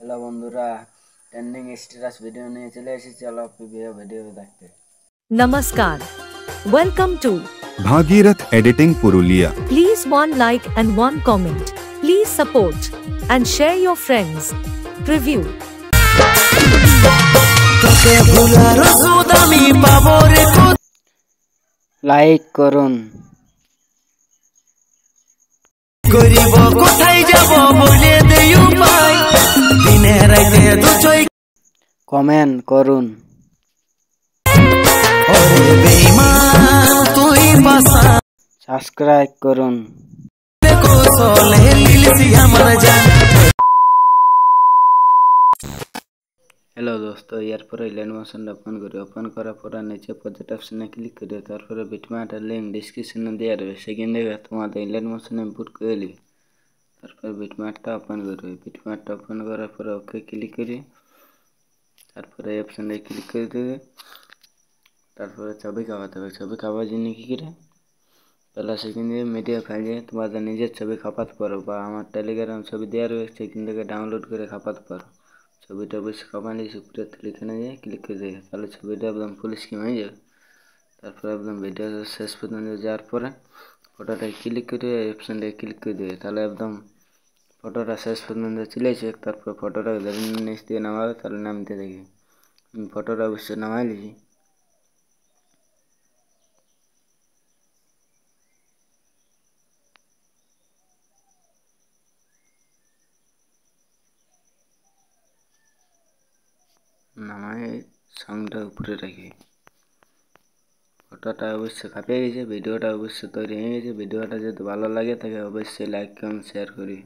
Hello বন্ধুরা, trending status video নিয়ে চলে এসেছি। চলো ভিডিও দেখতে। Namaskar. Welcome to Bhagirath Editing Purulia. Please one like and one comment. Please support and share your friends. Preview. Like করুন। Comment করুন। Subscribe করুন। हेलो दोस्तों, यार पर मोशन ओपन करी। ओपन करार पर नीचे प्रोजेक्ट ऑप्शन क्लिक करिए। तारपर बिटमैपर लिंक डिस्क्रिप्शन दिया रहे सेकेंड तुम्हारे इनलाइन मोशन इम्पोर्ट कर ली। तारपर बिटमैपटा ओपन करी। बिटमैपटा ओपन करार पर ओके क्लिक करी। तारपर ऑप्शन क्लिक कर दिए। तारपर छवि खापाते হবে। ছবি খাওয়ার জন্য কি করে पहला সেকেন্ড দিয়ে মিডিয়া ফাইল দিয়ে তোমাদের নিজের ছবি খাপাতে পারো, বা আমার টেলিগ্রাম ছবি দেওয়া রয়েছে সেখান থেকে ডাউনলোড করে খাপাতে পারো। ছবিটা অবশ্যই খাপালে উপরে এখানে গিয়ে ক্লিক করে দেবে, তাহলে ছবিটা একদম ফুল স্ক্রিন হয়ে যাবে। তারপরে একদম ভিডিও শেষ পর্যন্ত যাওয়ার পরে ফটোটা ক্লিক করে অপশানটা ক্লিক করে দেবে, তাহলে একদম ফটোটা শেষ পর্যন্ত চলে আসে। তারপর ফটোটা নিচ দিয়ে নামাবে, তাহলে নামতে দেখি। আমি ফটোটা অবশ্যই নামাই নিয়েছি। নামায় সাউন্ডটা উপরে রাখি। ফটোটা অবশ্যই খাপিয়ে গেছে। ভিডিওটা অবশ্যই তৈরি হয়ে গেছে। ভিডিওটা যদি ভালো লাগে তাকে অবশ্যই লাইক কমেন্ট শেয়ার করি।